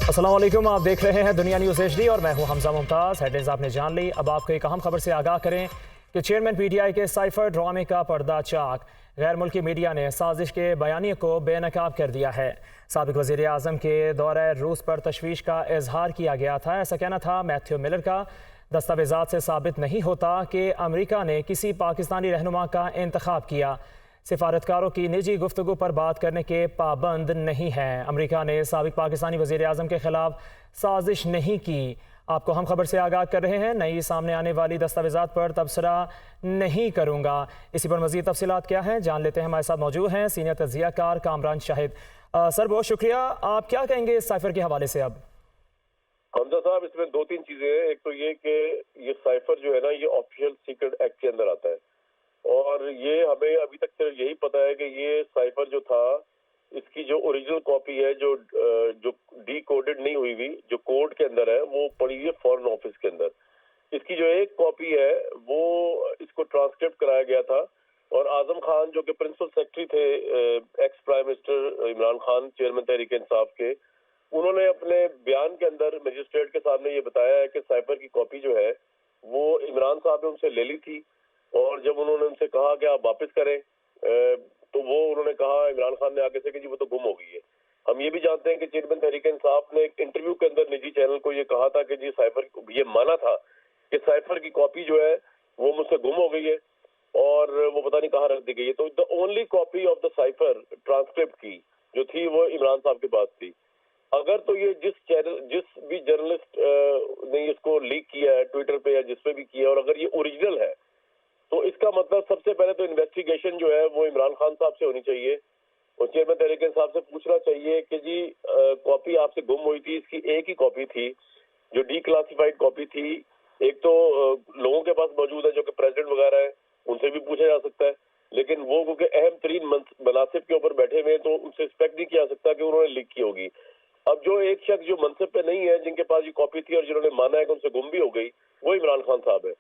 السلام علیکم، آپ دیکھ رہے ہیں دنیا نیوز HD اور میں ہوں حمزہ ممتاز۔ ہیڈلائنز آپ نے جان لی، اب آپ کو ایک اہم خبر سے آگاہ کریں کہ چیئرمین PTI کے سائفر ڈرامے کا پردہ چاک۔ غیر ملکی میڈیا نے سازش کے بیانیے کو بے نقاب کر دیا ہے۔ سابق وزیر اعظم کے دورہ روس پر تشویش کا اظہار کیا گیا تھا، ایسا کہنا تھا میتھیو ملر کا۔ دستاویزات سے ثابت نہیں ہوتا کہ امریکہ نے کسی پاکستانی رہنما کا انتخاب کیا۔ سفارتکاروں کی نجی گفتگو پر بات کرنے کے پابند نہیں ہیں۔ امریکہ نے سابق پاکستانی وزیر اعظم کے خلاف سازش نہیں کی۔ آپ کو ہم خبر سے آگاہ کر رہے ہیں، نئی سامنے آنے والی دستاویزات پر تبصرہ نہیں کروں گا۔ اسی پر مزید تفصیلات کیا ہیں جان لیتے ہیں۔ ہمارے ساتھ موجود ہیں سینئر تجزیہ کار کامران شاہد۔ سر بہت شکریہ، آپ کیا کہیں گے اس سائفر کے حوالے سے؟ اب حمزہ صاحب، اس میں دو تین چیزیں ہیں۔ ایک تو یہ کہ یہ سائفر جو ہے نا، یہ آفیشیل سیکرٹ ایکٹ کے اندر آتا ہے، اور یہ ہمیں ابھی تک صرف یہی پتا ہے کہ یہ سائفر جو تھا، اس کی جو اوریجنل کاپی ہے جو ڈی کوڈڈ نہیں ہوئی ہوئی، جو کوڈ کے اندر ہے، وہ پڑی ہوئی ہے فارن آفس کے اندر۔ اس کی جو ایک کاپی ہے وہ اس کو ٹرانسکرپٹ کرایا گیا تھا، اور اعظم خان جو کہ پرنسپل سیکرٹری تھے ex prime minister Imran Khan, chairman Tehreek Insaf کے، انہوں نے اپنے بیان کے اندر مجسٹریٹ کے سامنے یہ بتایا ہے کہ سائفر کی کاپی جو ہے وہ عمران صاحب نے ان سے لے لی تھی، اور جب انہوں نے ان سے کہا کہ آپ واپس کریں تو وہ انہوں نے کہا، عمران خان نے آگے سے کہ جی وہ تو گم ہو گئی ہے۔ ہم یہ بھی جانتے ہیں کہ چیئرمین تحریک انصاف نے ایک انٹرویو کے اندر نجی چینل کو یہ کہا تھا کہ جی سائفر، یہ مانا تھا کہ سائفر کی کاپی جو ہے وہ مجھ سے گم ہو گئی ہے اور وہ پتہ نہیں کہاں رکھ دی گئی ہے۔ تو the only copy of the cipher transcript کی جو تھی وہ عمران صاحب کے پاس تھی۔ اگر تو یہ جس بھی جرنلسٹ نے اس کو لیک کیا ہے ٹویٹر پہ یا جس پہ بھی کیا ہے، اور اگر یہ اوریجنل ہے تو اس کا مطلب سب سے پہلے تو انویسٹیگیشن جو ہے وہ عمران خان صاحب سے ہونی چاہیے، اور چیئرمین تحریک انصاف سے پوچھنا چاہیے کہ جی کاپی آپ سے گم ہوئی تھی، اس کی ایک ہی کاپی تھی جو ڈی کلاسیفائڈ کاپی تھی۔ ایک تو لوگوں کے پاس موجود ہے جو کہ پریزیڈنٹ وغیرہ ہے، ان سے بھی پوچھا جا سکتا ہے، لیکن وہ کیونکہ اہم ترین مناصب کے اوپر بیٹھے ہوئے ہیں تو ان سے ایکسپیکٹ نہیں کیا سکتا کہ انہوں نے لیک کی ہوگی۔ اب جو ایک شخص جو منصب پہ نہیں ہے، جن کے پاس یہ کاپی تھی اور جنہوں نے مانا ہے کہ ان سے گم بھی ہو گئی، وہ عمران خان صاحب ہے۔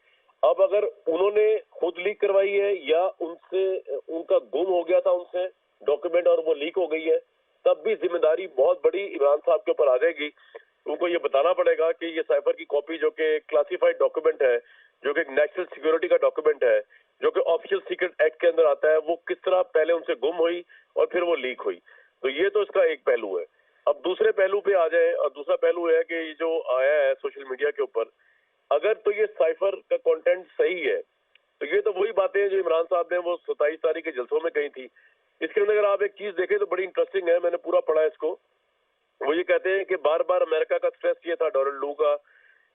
اب اگر انہوں نے خود لیک کروائی ہے یا ان کا گم ہو گیا تھا ان سے ڈاکیومنٹ اور وہ لیک ہو گئی ہے، تب بھی ذمہ داری بہت بڑی عمران صاحب کے اوپر آ جائے گی۔ ان کو یہ بتانا پڑے گا کہ یہ سائفر کی کاپی جو کہ کلاسیفائڈ ڈاکیومنٹ ہے، جو کہ نیشنل سیکورٹی کا ڈاکیومنٹ ہے، جو کہ آفیشیل سیکرٹ ایکٹ کے اندر آتا ہے، وہ کس طرح پہلے ان سے گم ہوئی اور پھر وہ لیک ہوئی۔ تو یہ تو اس کا ایک پہلو ہے۔ اب دوسرے پہلو پہ آ جائے، اور دوسرا پہلو ہے کہ یہ جو آیا ہے سوشل میڈیا کے اوپر، اگر تو یہ سائفر کا کنٹینٹ صحیح ہے تو یہ تو وہی باتیں ہیں جو عمران صاحب نے وہ 27 تاریخ کے جلسوں میں کہی تھی۔ اس کے اندر اگر آپ ایک چیز دیکھیں تو بڑی انٹرسٹنگ ہے، میں نے پورا پڑھا ہے اس کو۔ وہ یہ کہتے ہیں کہ بار بار امریکہ کا سٹریس یہ تھا، ڈونلڈ لو کا،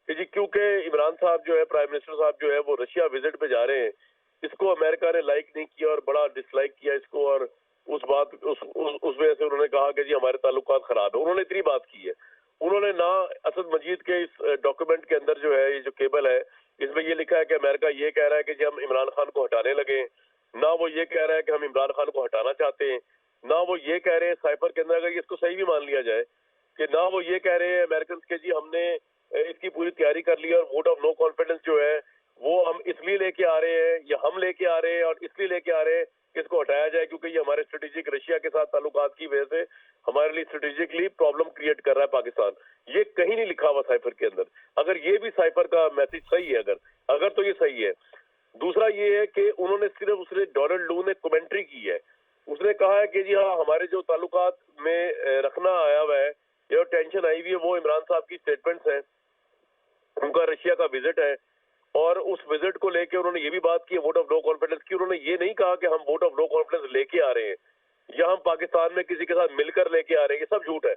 کہ جی کیونکہ عمران صاحب جو ہے، پرائم منسٹر صاحب جو ہے، وہ رشیا وزٹ پہ جا رہے ہیں، اس کو امریکہ نے لائک نہیں کیا اور بڑا ڈس لائک کیا اس کو، اور اس وجہ سے انہوں نے کہا کہ جی ہمارے تعلقات خراب ہیں۔ انہوں نے اتنی بات کی ہے۔ انہوں نے نہ اسد مجید کے اس ڈاکیومنٹ کے اندر جو ہے، یہ جو کیبل ہے، اس میں یہ لکھا ہے کہ امریکہ یہ کہہ رہا ہے کہ جی ہم عمران خان کو ہٹانے لگے ہیں، نہ وہ یہ کہہ رہا ہے کہ ہم عمران خان کو ہٹانا چاہتے ہیں، نہ وہ یہ کہہ رہے ہیں سائفر کے اندر، اگر اس کو صحیح بھی مان لیا جائے، کہ نہ وہ یہ کہہ رہے ہیں امریکنز کے جی ہم نے اس کی پوری تیاری کر لی اور ووٹ آف نو کانفیڈنس جو ہے وہ ہم اس لیے لے کے آ رہے ہیں، یا ہم لے کے آ رہے ہیں اور اس لیے لے کے آ رہے ہیں کہ اس کو ہٹایا جائے کیونکہ یہ ہمارے اسٹریٹجک رشیا کے ساتھ تعلقات کی وجہ سے ہمارے لیے اسٹریٹجکلی پرابلم کریٹ کر رہا ہے پاکستان۔ یہ کہیں نہیں لکھا ہوا سائفر کے اندر۔ اگر یہ بھی سائفر کا میسج صحیح ہے، اگر تو یہ صحیح ہے۔ دوسرا یہ ہے کہ انہوں نے صرف اس نے ڈونلڈ لو نے کمنٹری کی ہے، اس نے کہا ہے کہ جی ہاں ہمارے جو تعلقات میں رکھنا آیا ہوا ہے یا ٹینشن آئی ہوئی ہے وہ عمران صاحب کی سٹیٹمنٹس ہیں، ان کا رشیا کا وزٹ ہے، اور اس وزٹ کو لے کے انہوں نے یہ بھی بات کی ووٹ آف نو کانفیڈنس کی۔ انہوں نے یہ نہیں کہا کہ ہم ووٹ آف نو کانفیڈنس لے کے آ رہے ہیں یا ہم پاکستان میں کسی کے ساتھ مل کر لے کے آ رہے ہیں، یہ سب جھوٹ ہے۔